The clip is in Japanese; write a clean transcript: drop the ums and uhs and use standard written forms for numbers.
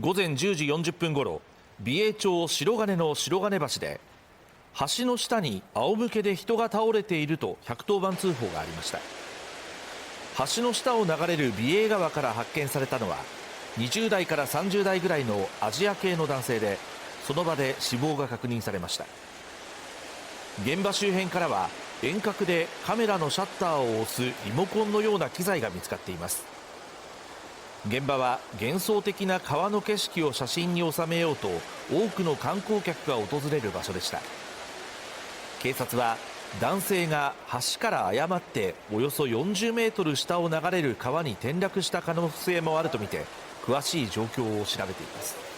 午前10時40分ごろ、美瑛町白金の白金橋で橋の下に仰向けで人が倒れていると110番通報がありました。橋の下を流れる美瑛川から発見されたのは20代から30代ぐらいのアジア系の男性で、その場で死亡が確認されました。現場周辺からは遠隔でカメラのシャッターを押すリモコンのような機材が見つかっています。現場は幻想的な川の景色を写真に収めようと多くの観光客が訪れる場所でした。警察は男性が橋から誤っておよそ40メートル下を流れる川に転落した可能性もあるとみて詳しい状況を調べています。